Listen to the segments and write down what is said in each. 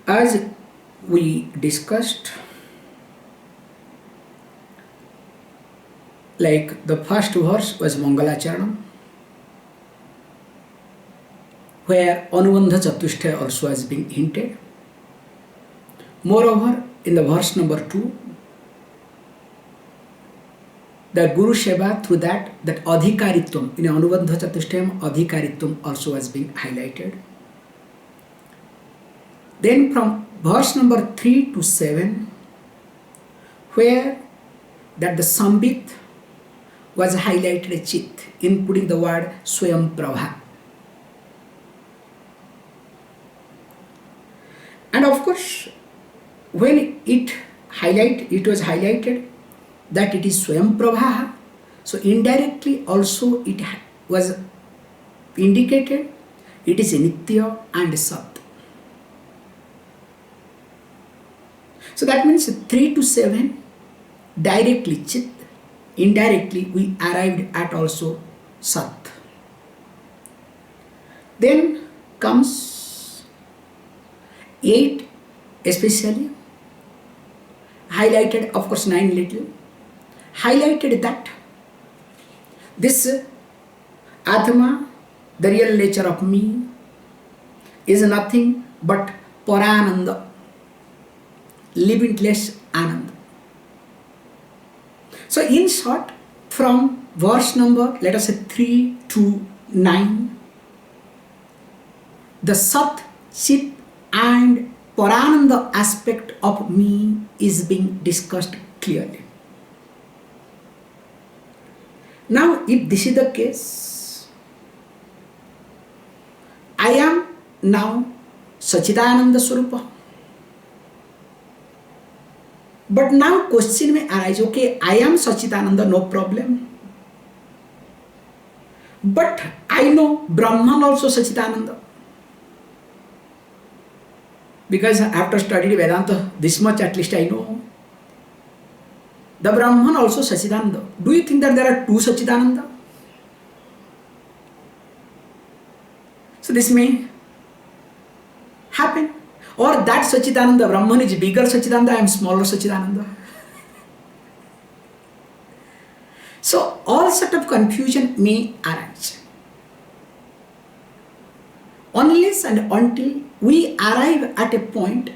As we discussed, like the first verse was Mangalacharanam, where Anubandha Chatushtaya also has been hinted. Moreover, in the verse number 2, the Guru Seva, through that Adhikaritvam, in Anubandha Chatushtayam, Adhikaritvam also has been highlighted. Then from verse number 3 to 7, where that the Sambit was highlighted a chit, in putting the word Swayam Prabha. And of course, when it was highlighted that it is Swayam Prabha, so indirectly also it was indicated it is Nitya and Sat. So that means 3 to 7 directly Chit, indirectly we arrived at also Sat. Then comes 8 especially, highlighted, of course 9 little, highlighted that this Ātma, the real nature of me, is nothing but paramānanda, limitless Ananda. So in short, from verse number, let us say 3 to 9, the Sat, Chit and Paramānanda aspect of me is being discussed clearly. Now, if this is the case, I am now Sachidananda Swarupa. But now question may arise, okay, I am Sachidananda, no problem. But I know Brahman also Sachidananda. Because after studying Vedanta, this much at least I know. The Brahman also Sachidananda. Do you think that there are two Sachidananda? So this may happen. Or that Sachidananda, Brahman is bigger Sachidananda, I am smaller Sachidananda. So all sort of confusion may arise. Unless and until we arrive at a point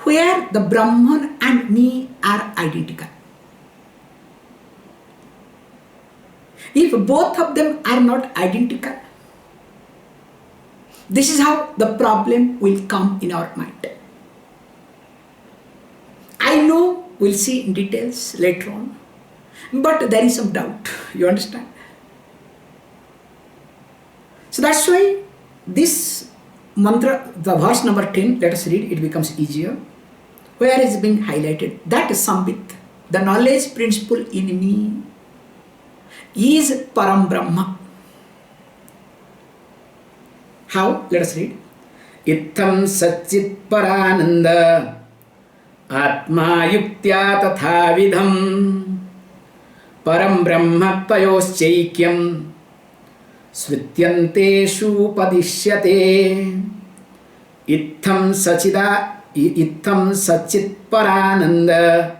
where the Brahman and me are identical. If both of them are not identical, this is how the problem will come in our mind. I know, we'll see in details later on, but there is some doubt, you understand? So that's why this mantra, the verse number 10, let us read, it becomes easier, where is being highlighted, that is Sambit, the knowledge principle in me is Param Brahma. How? Let us read. Itham Satchit Parananda Ātmaiva tatha vidham Param Brahma Tvayoschaikyam Svityanteshu padishyate. Itham Satchit Parananda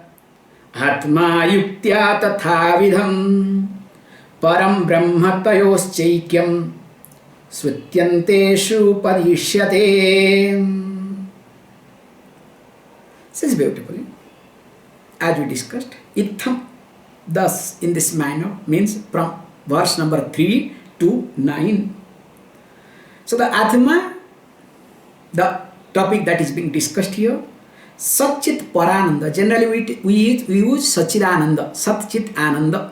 Ātmaiva tatha vidham Param Brahma Tvayoschaikyam Svityanteshu padishyate. This is beautiful. As we discussed, Itham, thus in this manner, means from verse number 3 to 9. So the Ātma, the topic that is being discussed here, Satchit Parananda. Generally we use Sachidananda, Satchit Ananda.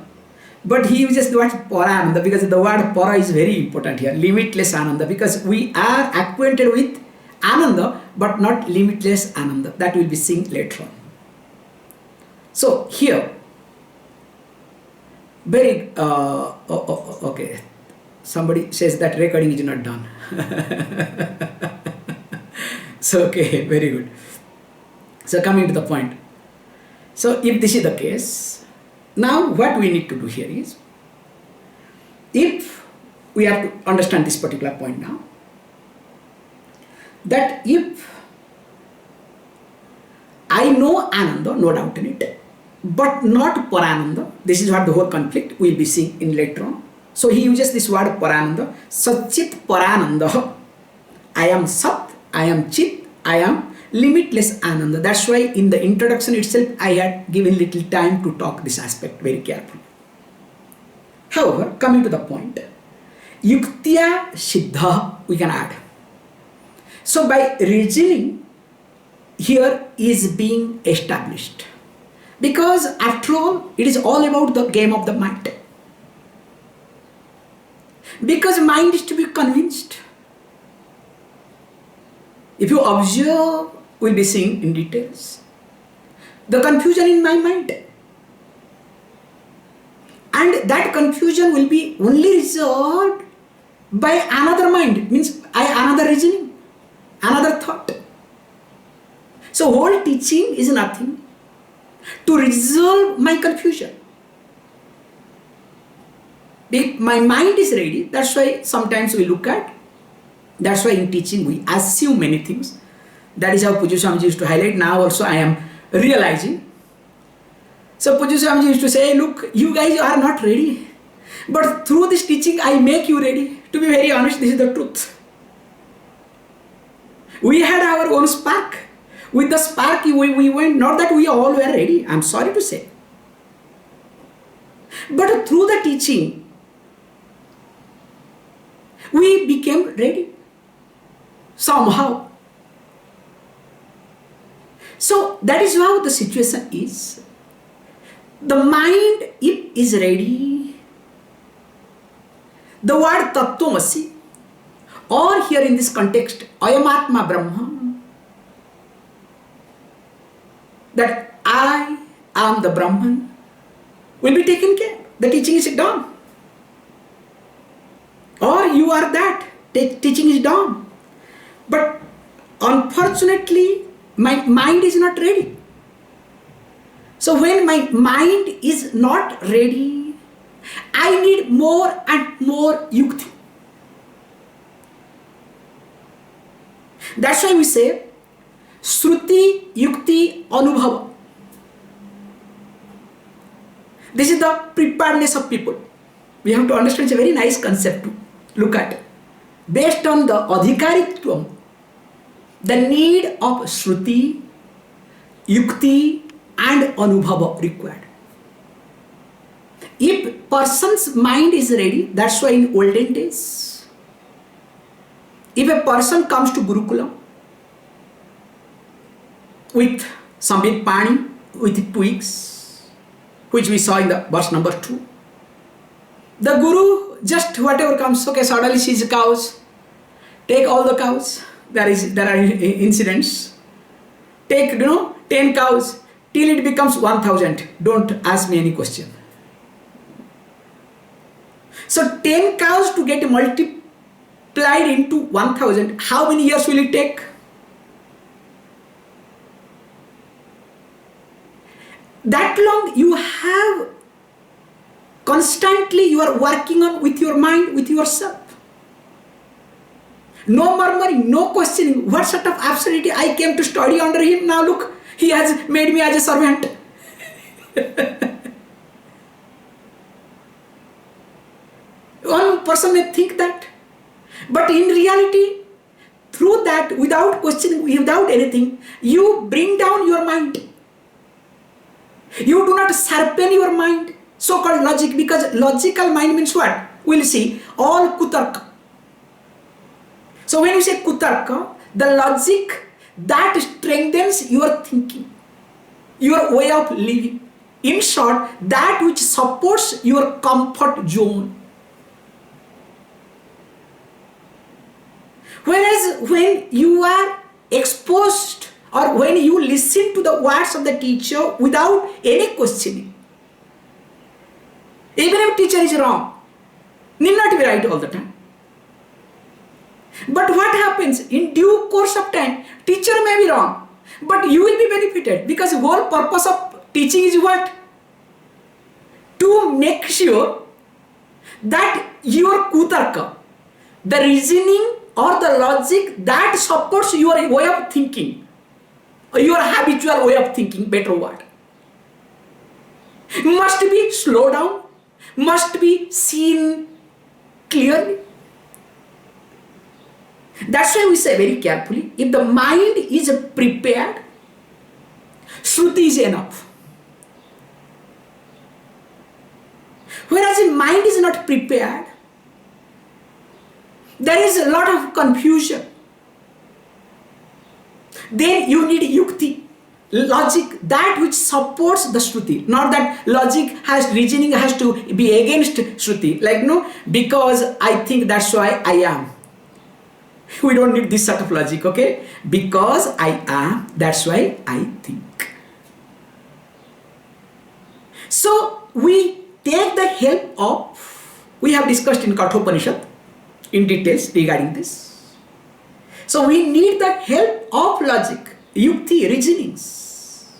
But he uses the word Parananda because the word Para is very important here, limitless Ananda, because we are acquainted with Ananda but not limitless Ananda. That will be seen later on. So here, very, okay, somebody says that recording is not done. So okay, very good. So coming to the point. So if this is the case, now what we need to do here is, if we have to understand this particular point now, that if know Ananda, no doubt in it, but not Parananda. This is what the whole conflict we'll be seeing in later on. So he uses this word Parananda, Satchit Parananda. I am Sat, I am Chit, I am limitless Ananda. That's why in the introduction itself I had given little time to talk this aspect very carefully. However, coming to the point, Yuktya Siddha we can add. So by reasoning here is being established. Because after all, it is all about the game of the mind. Because mind is to be convinced. If you observe, we'll be seeing in details the confusion in my mind. And that confusion will be only resolved by another mind, means another reasoning, another thought. So whole teaching is nothing to resolve my confusion. If my mind is ready, that's why sometimes we look at, that's why in teaching we assume many things. That is how Pujya Swamiji used to highlight. Now also I am realizing. So Pujya Swamiji used to say, look, you guys are not ready. But through this teaching, I make you ready. To be very honest, this is the truth. We had our own spark. With the spark, we went, not that we all were ready, I'm sorry to say. But through the teaching, we became ready. Somehow. So that is how the situation is. The mind, if is ready, the word Tattvamasi, or here in this context, Ayam Atma Brahma, that I am the Brahman, will be taken care. The teaching is done. Or you are that, teaching is done. But unfortunately, my mind is not ready. So when my mind is not ready, I need more and more yukti. That's why we say, Shruti, Yukti, Anubhava. This is the preparedness of people. We have to understand, it's a very nice concept to look at. Based on the adhikaritvam, the need of Shruti, Yukti and Anubhava required. If person's mind is ready, that's why in olden days, if a person comes to Gurukulam with Sambit Pani, with twigs, which we saw in the verse number 2, the Guru just whatever comes, okay, suddenly sees cows, take all the cows, there are incidents, take 10 cows till it becomes 1000, don't ask me any question. So 10 cows to get multiplied into 1000, how many years will it take? That long you have constantly, you are working on with your mind, with yourself. No murmuring, no questioning. What sort of absurdity? I came to study under him. Now look, he has made me as a servant. One person may think that. But in reality, through that, without questioning, without anything, you bring down your mind. You do not sharpen your mind, so-called logic, because logical mind means what? We'll see, all kutarka. So when you say kutarka, the logic that strengthens your thinking, your way of living. In short, that which supports your comfort zone. Whereas when you are exposed or when you listen to the words of the teacher without any questioning, even if teacher is wrong, need not be right all the time. But what happens? In due course of time, teacher may be wrong, but you will be benefited, because the whole purpose of teaching is what? To make sure that your kutarka, the reasoning or the logic that supports your way of thinking, your habitual way of thinking, better word, must be slowed down, must be seen clearly. That's why we say very carefully, if the mind is prepared, Shruti is enough. Whereas if mind is not prepared, there is a lot of confusion. Then you need yukti, logic, that which supports the Shruti. Not that reasoning has to be against Shruti. Like, no, because I think, that's why I am. We don't need this sort of logic, okay? Because I am, that's why I think. So we take the help of, we have discussed in Kathopanishad in details regarding this. So we need the help of logic, yukti, reasonings.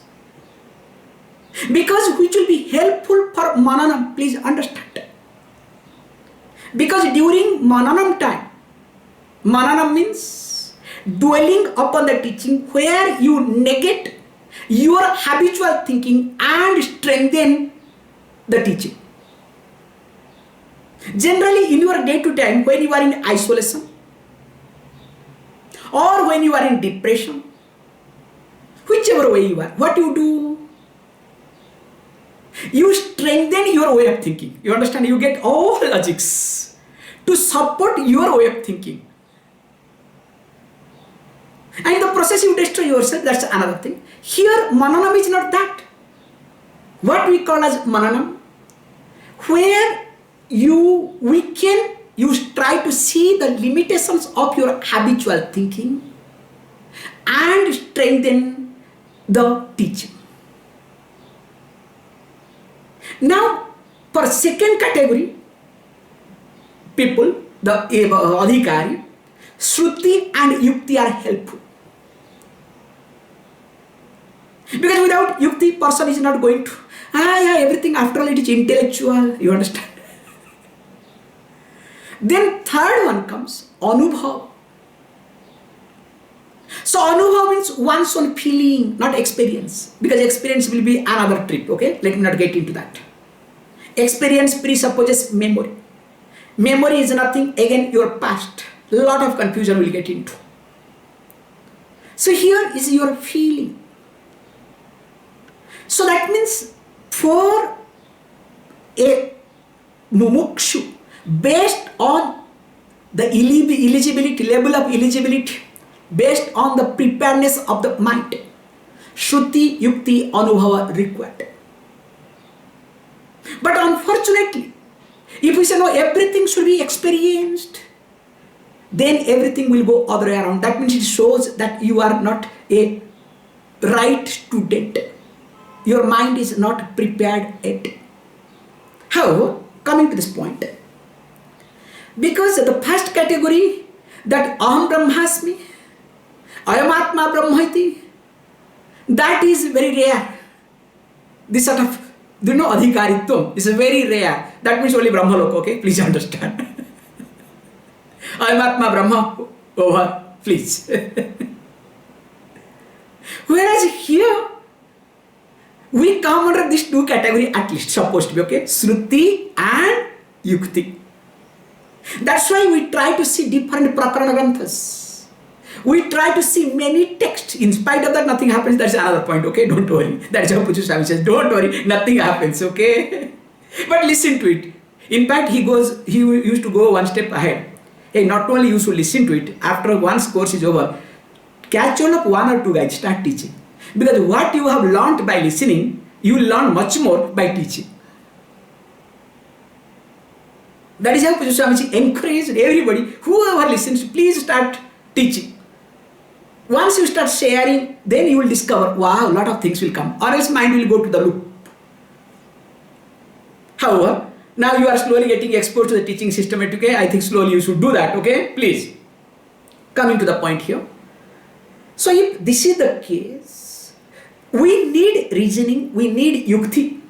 Because which will be helpful for mananam, please understand. Because during mananam time, mananam means dwelling upon the teaching, where you negate your habitual thinking and strengthen the teaching. Generally in your day-to-day, when you are in isolation or when you are in depression, whichever way you are, what you do? You strengthen your way of thinking. You understand? You get all logics to support your way of thinking. And in the process you destroy yourself, that's another thing. Here mananam is not that. What we call as mananam, where you try to see the limitations of your habitual thinking and strengthen the teaching. Now, for second category people, the adhikari, Shruti and yukti are helpful. Because without yukti, person is not going to, everything after all it is intellectual, you understand. Then third one comes anubhav. So anubhav means one's own feeling, not experience. Because experience will be another trip, okay? Let me not get into that. Experience presupposes memory. Memory is nothing, again, your past. Lot of confusion will get into. So here is your feeling. So that means for a mumukshu, based on the eligibility, level of eligibility, based on the preparedness of the mind, Shruti, Yukti, Anubhava required. But unfortunately, if we say no, everything should be experienced, then everything will go other way around. That means it shows that you are not a right student. Your mind is not prepared yet. However, coming to this point, because the first category, that aham brahmasmi, ayam atma brahmaiti, that is very rare. This sort of, adhikaritvam is very rare. That means only Brahmalok, okay? Please understand. Ayam atma brahma, over, please. Whereas here, we come under these two categories at least, supposed to be, okay? Shruti and Yukti. That's why we try to see different prakarana granthas. We try to see many texts. In spite of that, nothing happens. That's another point, okay? Don't worry. That's how Puju Swami says, don't worry, nothing happens, okay? But listen to it. In fact, he used to go one step ahead. Hey, not only you should listen to it, after one's course is over, catch on up one or two guys, start teaching. Because what you have learnt by listening, you will learn much more by teaching. That is how Puju Swamiji encouraged everybody, whoever listens, please start teaching. Once you start sharing, then you will discover, wow, a lot of things will come. Or else mind will go to the loop. However, now you are slowly getting exposed to the teaching system, okay? I think slowly you should do that, okay? Please. Coming to the point here. So if this is the case, we need reasoning, we need yukti.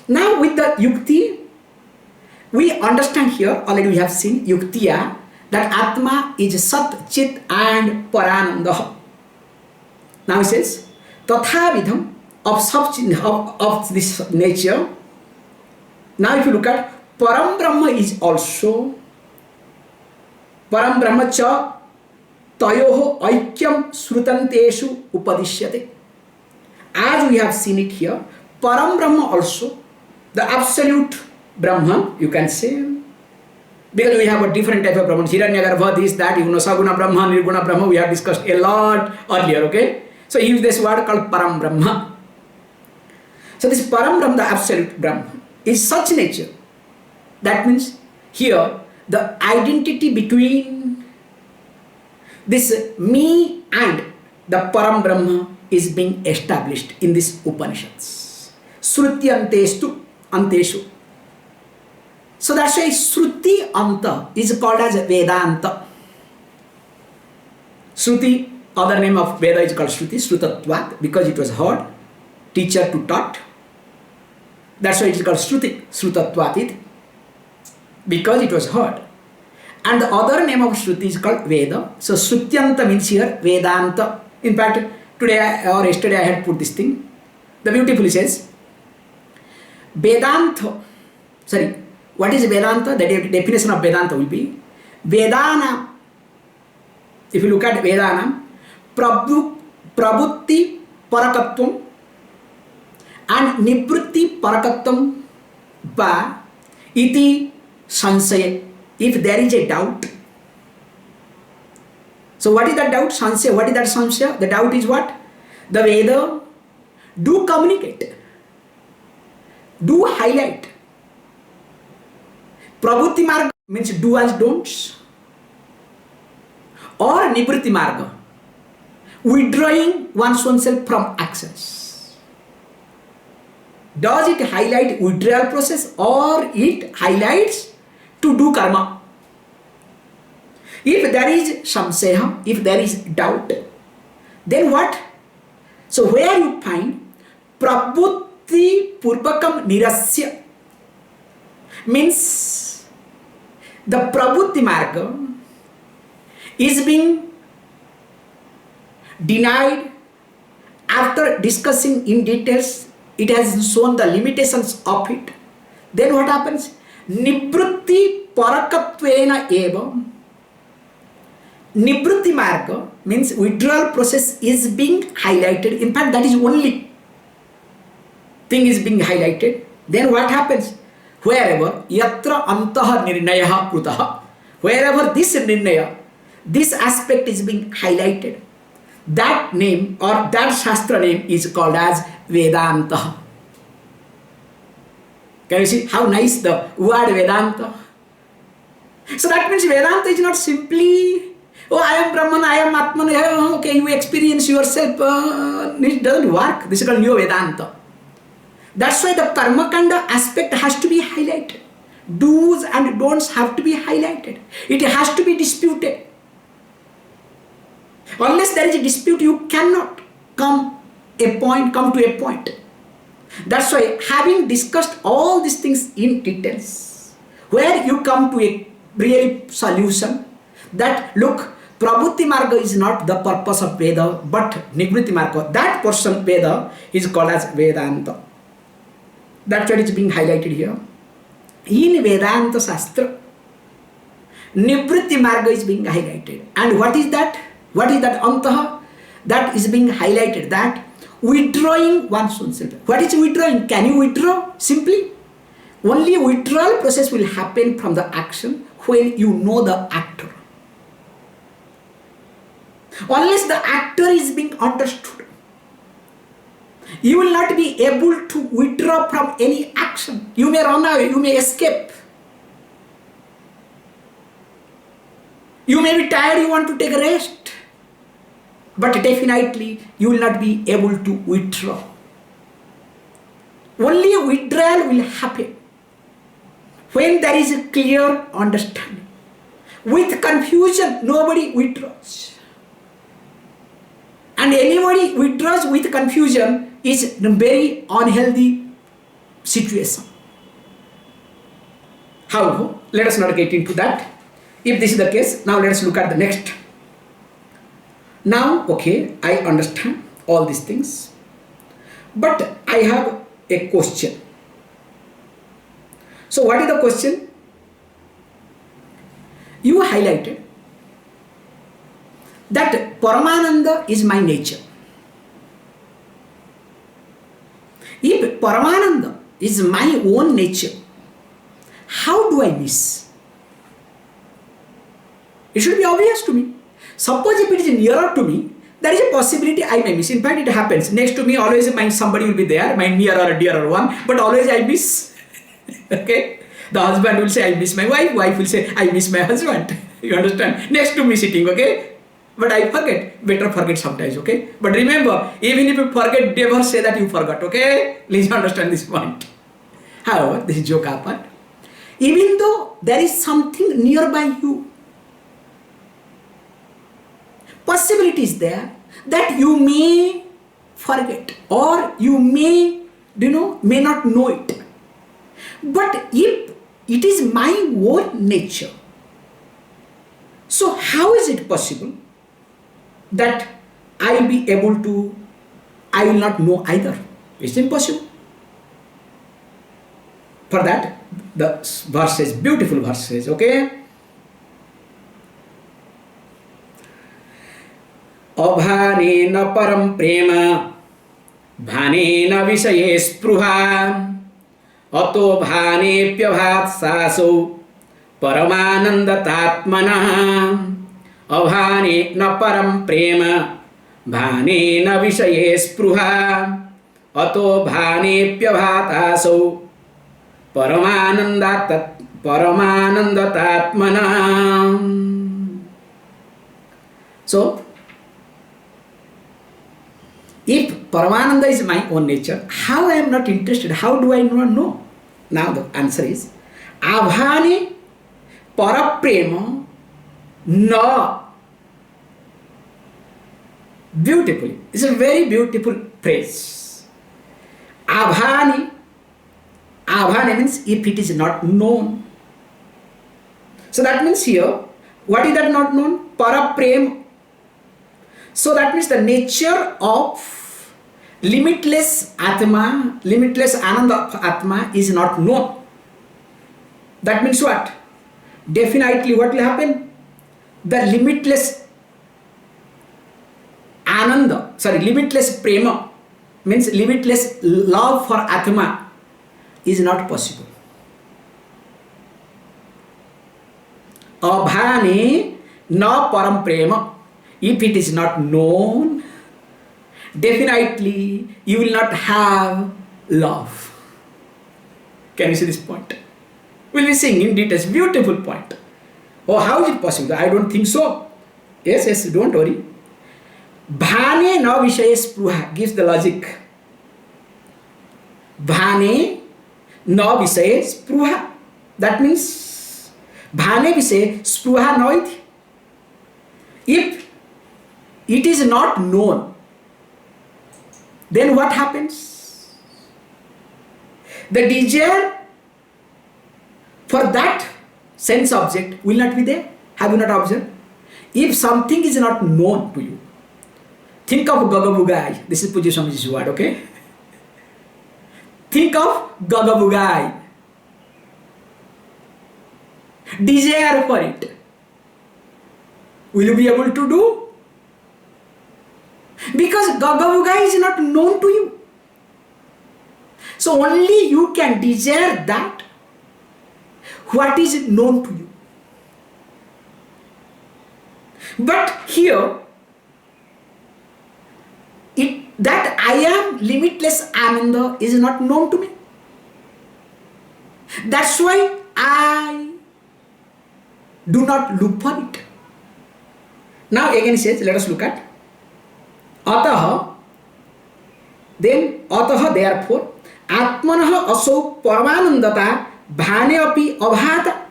Now with the yukti, we understand here, already we have seen yuktiya, that Atma is Sat, Chit and Paramānandas. Now he says, tathavidham of this nature. Now if you look at Param Brahma is also Param Brahma cha tayoho aikyam srutanteshu upadishyate. As we have seen it here, Param Brahma also, the absolute Brahman, you can say, because we have a different type of Brahman, Hiranyagarbha, this, that, Saguna Brahma, Nirguna Brahma, we have discussed a lot earlier, okay? So he used this word called Param Brahma. So this Param Brahma, the absolute Brahman, is such nature. That means here, the identity between this me and the Param Brahma is being established in this Upanishads. Shrutyantestu anteshu. So that's why Shruti Anta is called as Vedanta. Shruti, other name of Veda is called Shruti, Shrutatvat, because it was heard, teacher to taught. That's why it is called Shruti, Shrutatvatit, because it was heard. And the other name of Shruti is called Veda. So Shrutyanta means here Vedanta. In fact, today or yesterday I had put this thing. The beautifully says, Vedanta, sorry, what is Vedanta? The definition of Vedanta will be Vedana. If you look at Vedana, Prabutti Parakatvam and Nibrutti Parakatvam ba iti sansaya. If there is a doubt. So what is that doubt? Sansaya. What is that sansaya? The doubt is what? The Veda do communicate, do highlight. Prabhuti marga means do as don'ts, or nibruti marga, withdrawing oneself from actions. Does it highlight withdrawal process or it highlights to do karma? If there is samsaya, if there is doubt, then what? So where you find prabhuti purvakam nirasya means the prabhuti marga is being denied after discussing in details. It has shown the limitations of it. Then what happens? Nibrutti parakatvena eva. Nibrutti marga means withdrawal process is being highlighted. In fact, that is only thing is being highlighted. Then what happens? Wherever yatra antaha nirnayaha krutaha, wherever this nirnaya, this aspect is being highlighted, that name or that shastra name is called as Vedanta. Can you see how nice the word Vedanta? So that means Vedanta is not simply, oh, I am Brahman, I am Atman, okay, you experience yourself. It doesn't work. This is called New Vedanta. That's why the Karmakanda aspect has to be highlighted. Do's and don'ts have to be highlighted. It has to be disputed. Unless there is a dispute, you cannot come to a point. That's why having discussed all these things in details, where you come to a real solution that look, Prabhuti Marga is not the purpose of Veda, but Nivritti Marga, that portion Veda is called as Vedanta. That's what is being highlighted here. In Vedanta Shastra, Nivritti Marga is being highlighted. And what is that? What is that Antaha? That is being highlighted, that withdrawing oneself. What is withdrawing? Can you withdraw? Simply. Only withdrawal process will happen from the action when you know the actor. Unless the actor is being understood, you will not be able to withdraw from any action. You may run away, you may escape. You may be tired, you want to take a rest. But definitely you will not be able to withdraw. Only withdrawal will happen when there is a clear understanding. With confusion, nobody withdraws. And anybody withdraws with confusion is a very unhealthy situation. However, let us not get into that. If this is the case, now let us look at the next. Now, okay, I understand. all these things. But I have a question. So what is the question? You highlighted that Paramananda is my nature. If Paramananda is my own nature, how do I miss? It should be obvious to me. Suppose if it is nearer to me, there is a possibility I may miss. In fact, it happens. Next to me, always somebody will be there, my nearer or dearer one, but always I miss. Okay? The husband will say, I miss my wife. Wife will say, I miss my husband. You understand? Next to me sitting, okay? But I forget. Better forget sometimes, okay? But remember, even if you forget, never say that you forgot, okay? Please understand this point. However, this is joke apart. Even though there is something nearby you, possibility is there that you may forget or you may not know it. But if it is my own nature, so how is it possible that I will be able to, I will not know either? It's impossible. For that, the verses, beautiful verses, okay? अभानेन परम प्रेम भानेन विषये स्पृहा अतो भानेप्यभासासो परमानन्दतात्मनः अभानेन परम प्रेम भानेन विषये स्पृहा अतो भानेप्यभासासो परमानन्दतात्मनः. So if Paramananda is my own nature, how I am not interested? How do I not know? Now the answer is Abhane Paraprema Na. Beautifully. It's a very beautiful phrase. Abhane. Abhane means if it is not known. So that means here, what is that not known? Paraprema. So that means the nature of limitless Atma, limitless Ananda Atma is not known. That means what? Definitely what will happen? The limitless Ananda, limitless Prema means limitless love for Atma is not possible. Abhane na param prema. If it is not known, definitely you will not have love. Can you see this point? We'll be seeing in details. Beautiful point. Oh, how is it possible? I don't think so. Yes, don't worry. Bhane na vishaye spruha gives the logic. Bhane na vishaye spruha. That means bhane vishaye spruha noit. If it is not known, then what happens? The desire for that sense object will not be there. Have you not observed? If something is not known to you, think of Gagabugai. This is Pujya Swamiji's word, okay? Think of Gagabugai. Desire for it. Will you be able to do? Because Gagabugai is not known to you. So only you can desire that what is known to you. But here, that I am limitless Ananda is not known to me. That's why I do not look for it. Now again he says, let us look at Ataha, then Ataha therefore Atmanaha aso paramanandata bhane api abhata.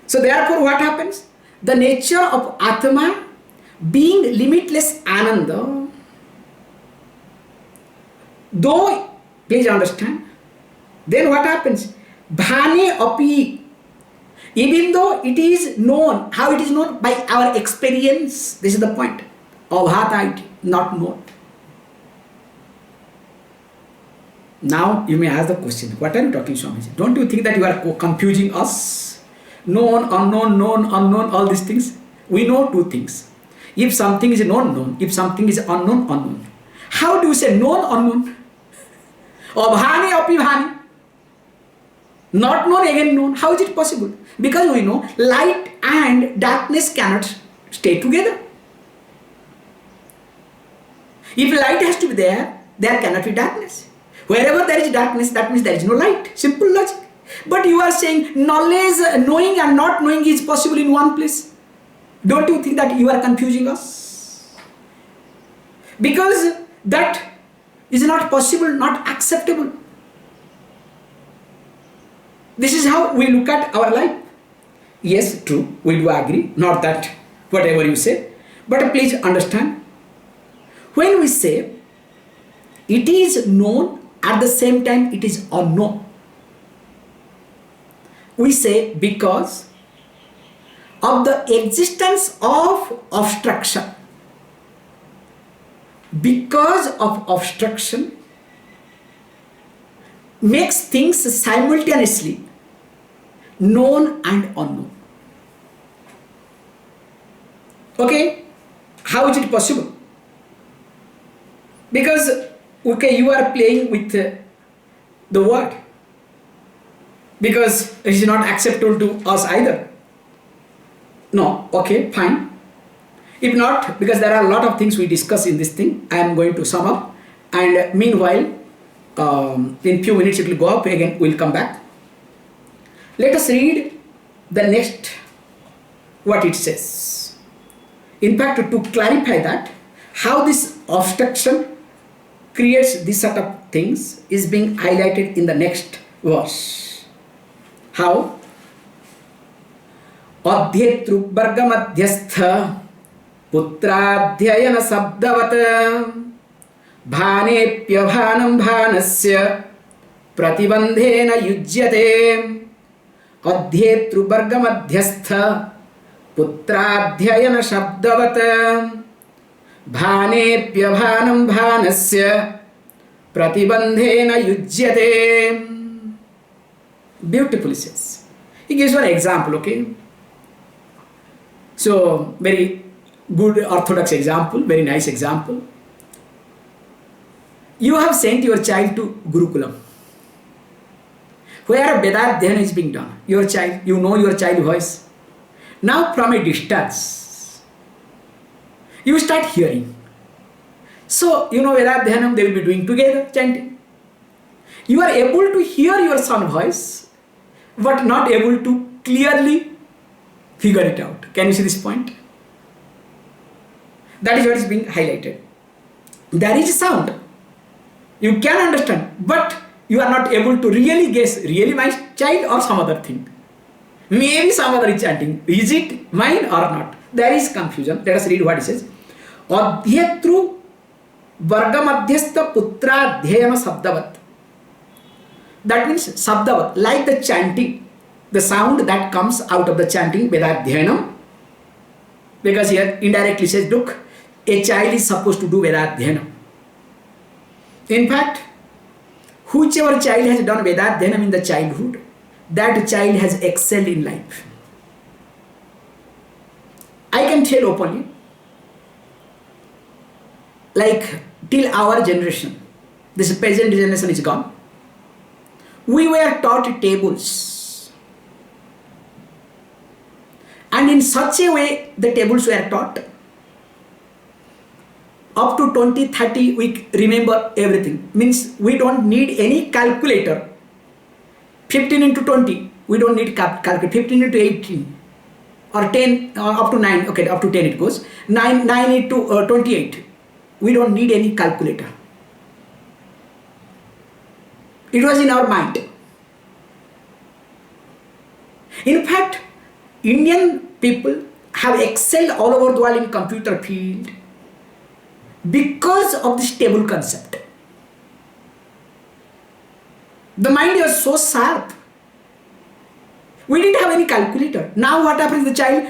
So therefore what happens? The nature of Atma being limitless Ananda, though, please understand, then what happens? Bhane api, even though it is known, how it is known? By our experience. This is the point. Abhata, not known. Now you may ask the question, what are you talking, Swamiji? Don't you think that you are confusing us? Known, unknown, all these things. We know two things. If something is known, if something is unknown. How do you say known, unknown? Abhani, apibhani. Not known, again known. How is it possible? Because we know light and darkness cannot stay together. If light has to be there cannot be darkness. Wherever there is darkness, that means there is no light. Simple logic. But you are saying knowledge, knowing and not knowing is possible in one place. Don't you think that you are confusing us? Because that is not possible, not acceptable. This is how we look at our life. Yes, true, we do agree, not that whatever you say. But please understand, when we say it is known, at the same time it is unknown. We say because of the existence of obstruction. Because of obstruction makes things simultaneously known and unknown. Okay, how is it possible? Because okay, you are playing with the word, because it is not acceptable to us either. No, okay, fine. If not, because there are a lot of things we discuss in this thing, I am going to sum up, and meanwhile in few minutes it will go up again, we will come back. Let us read the next what it says. In fact, to clarify that how this obstruction creates this sort of things is being highlighted in the next verse. How? Adhyetru vargamadhyastha putradhyayana sabdavat bhanepya bhanam bhanasya pratibandhena yujyate. Adhyetru vargamadhyastha putradhyayana sabdavat bhanepya bhanam bhanasya pratibandhena yujyate. Beautifully says. He gives one example, okay? So, very good orthodox example, very nice example. You have sent your child to Gurukulam, where Vedadhyana is being done. Your child, you know your child voice. Now from a distance, you start hearing. So, you know Vedadhyanam they will be doing together, chanting. You are able to hear your son voice, but not able to clearly figure it out. Can you see this point? That is what is being highlighted. There is a sound. You can understand, but you are not able to really guess, really my child or some other thing. Maybe some other is chanting. Is it mine or not? There is confusion. Let us read what it says. Adhyetru vargamadhyastha putradhyayana sabdavat. That means sabdavat, like the chanting, the sound that comes out of the chanting Vedadhyanam. Because here indirectly says, look, a child is supposed to do Vedadhyanam. In fact, whichever child has done Vedadhyanam in the childhood, that child has excelled in life. I can tell openly, like till our generation, this present generation is gone, we were taught tables. And in such a way, the tables were taught. Up to 20, 30, we remember everything. Means we don't need any calculator. 15 into 20, we don't need calculator. 15 into 18 or 10, up to 9, okay, up to 10 it goes. 9 into 28, we don't need any calculator. It was in our mind. In fact, Indian people have excelled all over the world in computer field because of this table concept. The mind was so sharp. We didn't have any calculator. Now what happens to the child?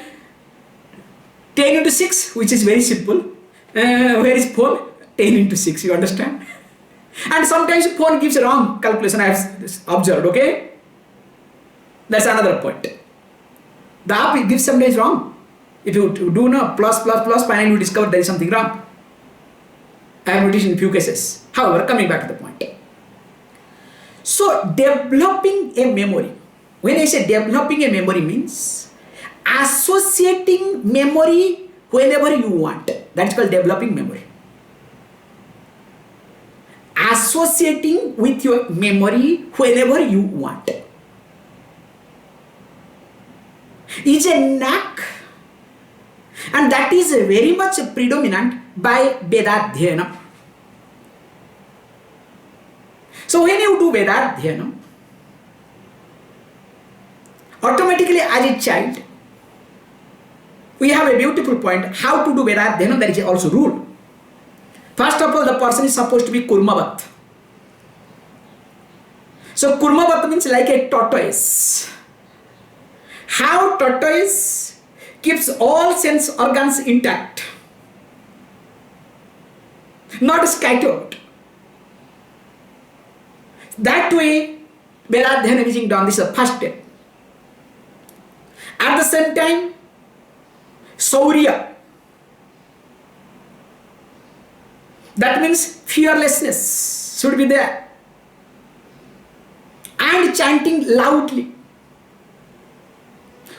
10 into 6, which is very simple. Where is 4? 10 into 6, you understand? And sometimes phone gives wrong calculation, I have observed, okay? That's another point. The app gives sometimes wrong. If you do no plus, finally you discover there is something wrong. I have noticed in few cases. However, coming back to the point. So, developing a memory. When I say developing a memory means associating memory whenever you want. That's called developing memory. Associating with your memory whenever you want is a knack, and that is very much predominant by Vedadhyana. So when you do Vedadhyana, automatically as a child, we have a beautiful point how to do Vedadhyana. There is also rule. First of all, the person is supposed to be kurmavat. So kurmavat means like a tortoise. How tortoise keeps all sense organs intact, not scattered. That way, Vedadhyana is being done. This is the first step. At the same time, Saurya. That means fearlessness should be there. And chanting loudly.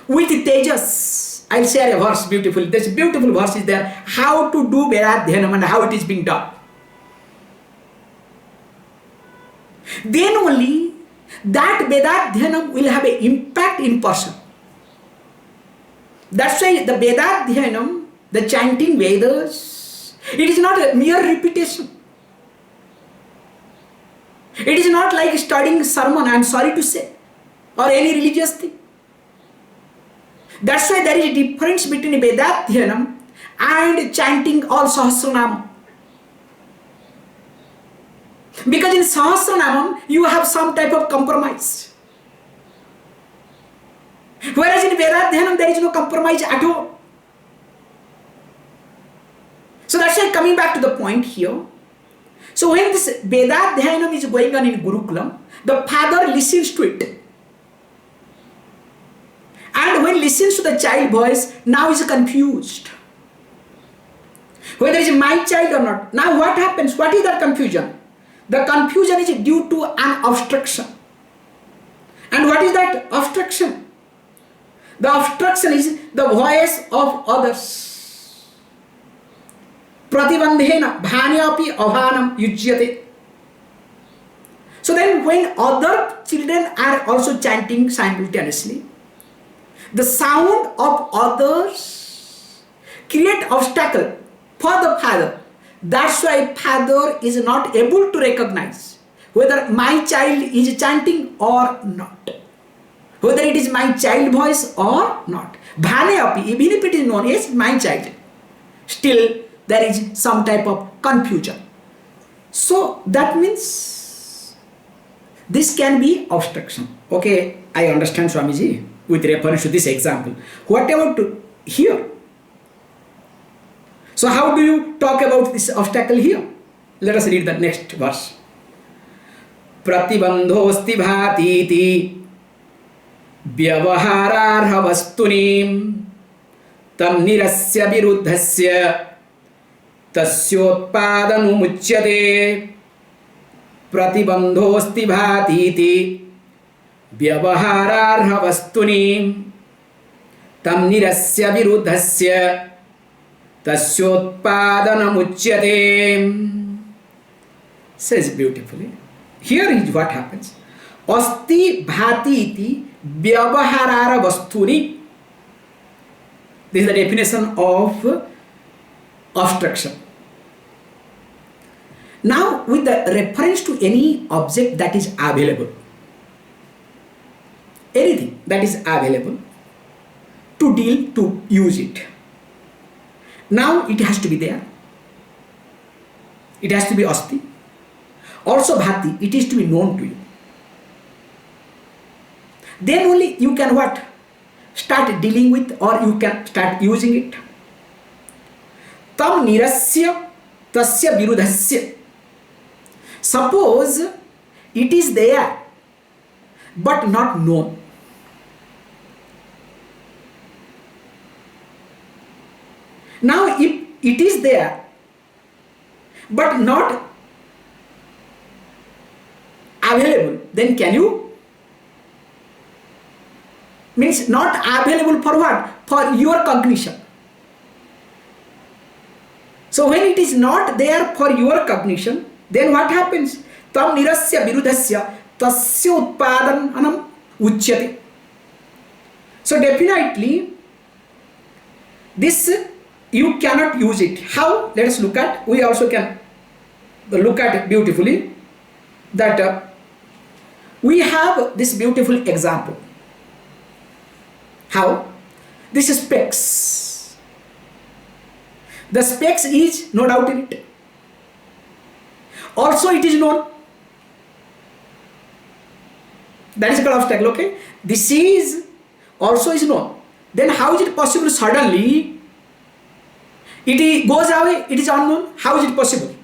With tejas. I'll share a verse beautiful. This beautiful verse is there. How to do Vedadhyanam and how it is being done. Then only that Vedadhyanam will have an impact in person. That's why the Vedadhyanam, the chanting Vedas, it is not a mere repetition. It is not like studying sarvam, I am sorry to say, or any religious thing. That's why there is a difference between Vedadhyanam and chanting all Sahasranamam. Because in Sahasranamam, you have some type of compromise. Whereas in Vedadhyanam, there is no compromise at all. So that's why coming back to the point here. So when this Vedadhyanam is going on in Gurukulam, the father listens to it. And when listens to the child voice, now is confused. Whether it is my child or not. Now what happens? What is that confusion? The confusion is due to an obstruction. And what is that obstruction? The obstruction is the voice of others. Pratibandhena bhānyapi avhanam yujñāyate. So then when other children are also chanting simultaneously, the sound of others create obstacle for the father. That's why father is not able to recognize whether my child is chanting or not. Whether it is my child voice or not. Bhānyapi, even if it is known as my child, still there is some type of confusion. So that means this can be obstruction. Okay, I understand Swamiji with reference to this example. What about here? So how do you talk about this obstacle here? Let us read the next verse. Pratibandhosti bhatiti vyavahararha vastunim tam nirasya viruddhasya tasyotpadanu muchyate. Pratibandhosti bhatiti vyavahararha vastunim tam nirasya viruddhasya tasyotpadanam uchyate. Says beautifully. Here is what happens. Asti bhati iti vyavaharara vastuni. This is the definition of obstruction. Now with the reference to any object that is available, anything that is available to deal, to use it. Now it has to be there. It has to be asti. Also bhati, it is to be known to you. Then only you can what? Start dealing with, or you can start using it. Tam nirasya tasya viruddhasya. Suppose it is there but not known. Now if it is there but not available, then can you? Means not available for what? For your cognition. So when it is not there for your cognition, then what happens? Tam nirasya virudhasya tasya utpadanam uchyate. So definitely this you cannot use it. How? Let us look at. We also can look at it beautifully. That we have this beautiful example. How? This is specs. The specs is no doubt in it. Also it is known. That is called obstacle, okay? This is also is known. Then how is it possible suddenly it goes away, it is unknown? How is it possible?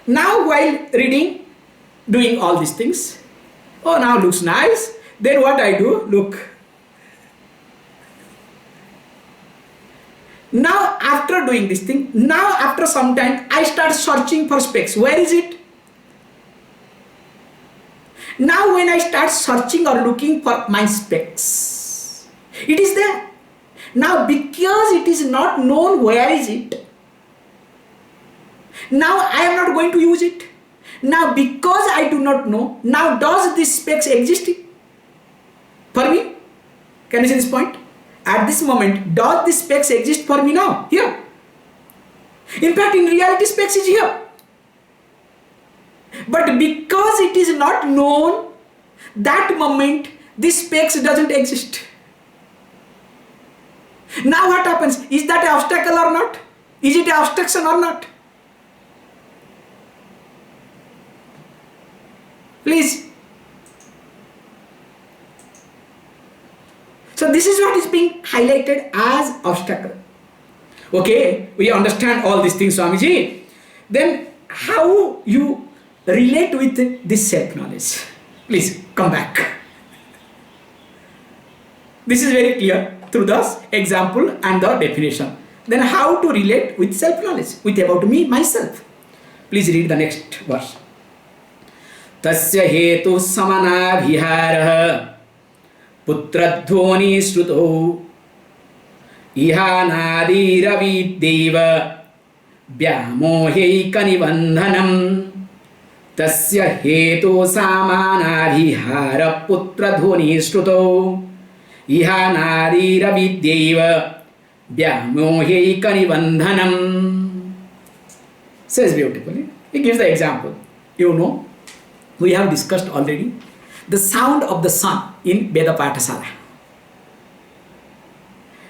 Now while reading, doing all these things, oh now looks nice, then what I do? Look. Now after doing this thing, now after some time I start searching for specs. Where is it? Now when I start searching or looking for my specs, it is there. Now because it is not known where is it, now I am not going to use it. Now because I do not know, now does this specs exist for me? Can you see this point? At this moment, does this specs exist for me now? Here. In fact, in reality, specs is here. But because it is not known, that moment, this specs doesn't exist. Now what happens? Is that an obstacle or not? Is it an obstruction or not? Please. So this is what is being highlighted as obstacle. Okay, we understand all these things, Swamiji. Then how you relate with this self-knowledge? Please come back. This is very clear through the example and the definition. Then how to relate with self-knowledge, with about me, myself. Please read the next verse. Tasya hetu samana viharaha putraddhoni sruto ihānādi ravideva vyamoheika nibandhanam. Tasya hetu samana vihara putraddhoni sruto ihānādi ravideva vyamoheika nibandhanam. Says beautifully. He gives the example. You know, we have discussed already the sound of the sun in Veda Pathasala.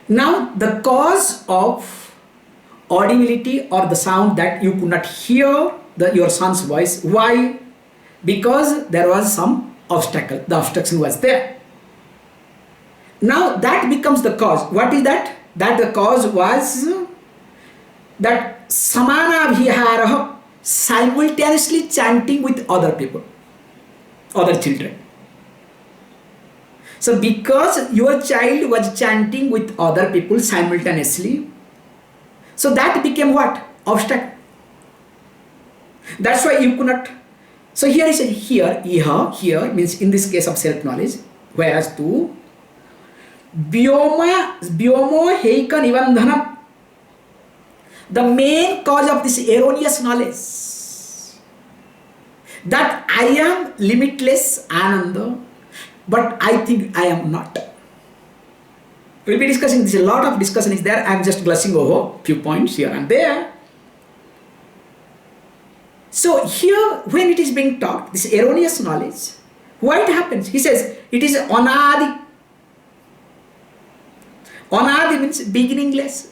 Now the cause of audibility or the sound that you could not hear your son's voice. Why? Because there was some obstacle. The obstruction was there. Now that becomes the cause. What is that? That the cause was that samana viharaha, simultaneously chanting with other people, other children. So because your child was chanting with other people simultaneously, so that became what? Obstacle. That's why you could not. So here is here means in this case of self-knowledge, whereas to Vyomo heika nibandhanam, the main cause of this erroneous knowledge that I am limitless Ananda, but I think I am not. We'll be discussing this. A lot of discussion is there. I am just glossing over few points here and there. So here, when it is being taught, this erroneous knowledge, what happens? He says it is anadi. Anadi means beginningless.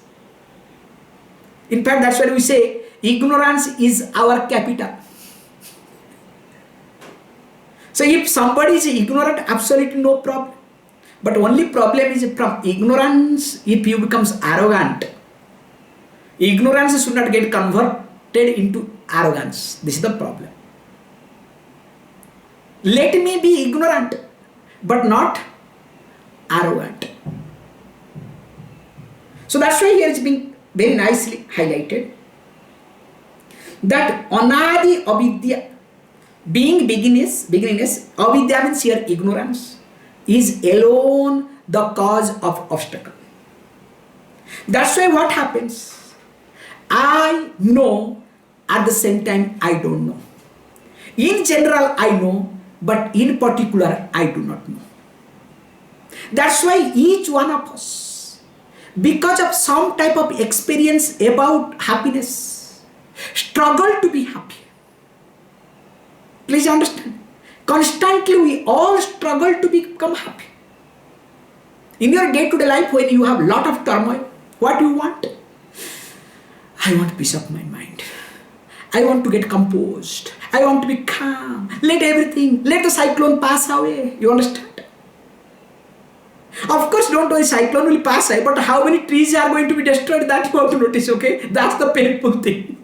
In fact, that's why we say ignorance is our capital. So if somebody is ignorant, absolutely no problem. But only problem is from ignorance, if you becomes arrogant. Ignorance should not get converted into arrogance. This is the problem. Let me be ignorant, but not arrogant. So that's why here it's being very nicely highlighted that anadi avidya, being beginningless, avidya means here ignorance, is alone the cause of obstacle. That's why what happens? I know, at the same time I don't know. In general I know, but in particular I do not know. That's why each one of us, because of some type of experience about happiness, struggle to be happy. Please understand. Constantly we all struggle to become happy. In your day-to-day life, when you have a lot of turmoil, what do you want? I want peace of my mind. I want to get composed. I want to be calm. Let the cyclone pass away. You understand? Of course, don't worry, cyclone will pass away, but how many trees are going to be destroyed, that you have to notice, okay? That's the painful thing.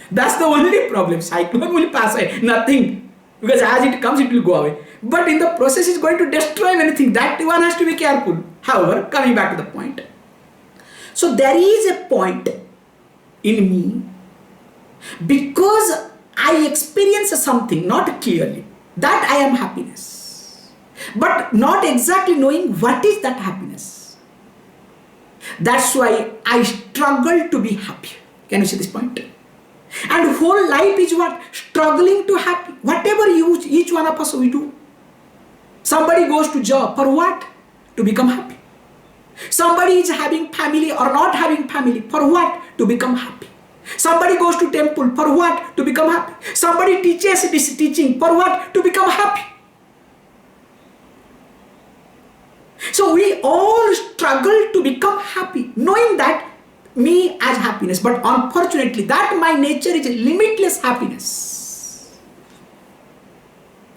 That's the only problem. Cyclone will pass away, nothing. Because as it comes, it will go away. But in the process, it's going to destroy anything. That one has to be careful. However, coming back to the point. So there is a point in me, because I experience something, not clearly, that I am happiness, but not exactly knowing what is that happiness. That's why I struggle to be happy. Can you see this point? And whole life is what? Struggling to happy. Whatever each one of us we do. Somebody goes to job. For what? To become happy. Somebody is having family or not having family. For what? To become happy. Somebody goes to temple. For what? To become happy. Somebody teaches this teaching. For what? To become happy. So we all struggle to become happy, knowing that me as happiness, but unfortunately that my nature is limitless happiness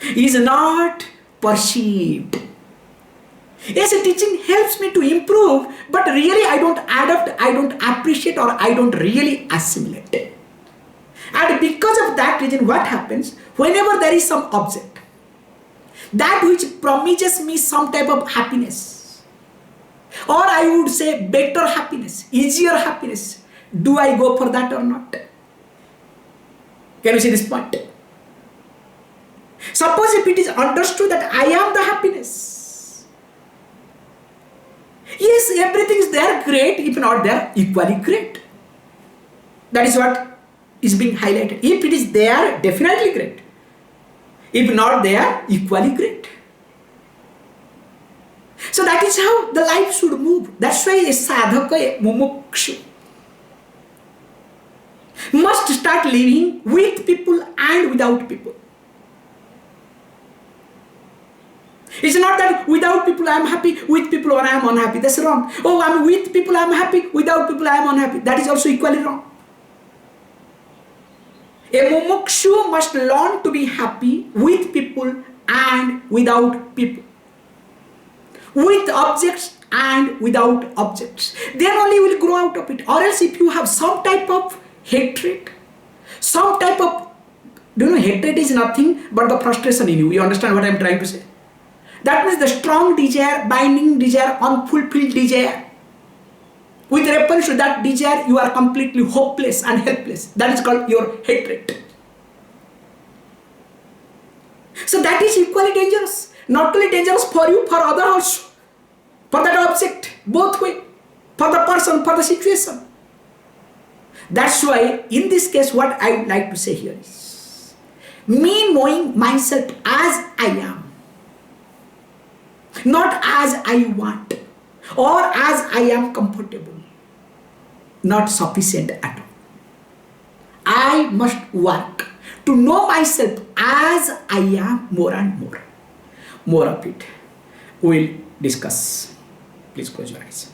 is not perceived. Yes, teaching helps me to improve, but really I don't adapt, I don't appreciate, or I don't really assimilate. And because of that reason, what happens? Whenever there is some object, that which promises me some type of happiness, or I would say better happiness, easier happiness, do I go for that or not? Can you see this point? Suppose if it is understood that I am the happiness, yes, everything is there, great. If not there, equally great. That is what is being highlighted. If it is there, definitely great. If not there, equally great. So that is how the life should move. That's why a sadhaka, a mumukshu, must start living with people and without people. It's not that without people I am happy, with people I am unhappy. That's wrong. Oh, I am with people I am happy, without people I am unhappy. That is also equally wrong. A mumukshu must learn to be happy with people and without people, with objects and without objects. Then only will grow out of it. Or else if you have some type of hatred, some type of, hatred is nothing but the frustration in you. You understand what I am trying to say? That means the strong desire, binding desire, unfulfilled desire. With reference to that desire, you are completely hopeless and helpless. That is called your hatred. So that is equally dangerous. Not only dangerous for you, for others also. For that object, both way. For the person, for the situation. That's why, in this case, what I would like to say here is, me knowing myself as I am, not as I want, or as I am comfortable, not sufficient at all. I must work to know myself as I am more and more. More of it we will discuss. Please close your eyes.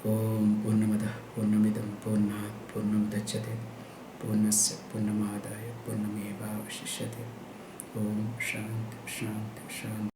Om Purnamada Purnamidam Purnat Purnamudachyate Purnasya Purnamadaya Purnameva Vashishyate Om Shanti Shanti Shanti.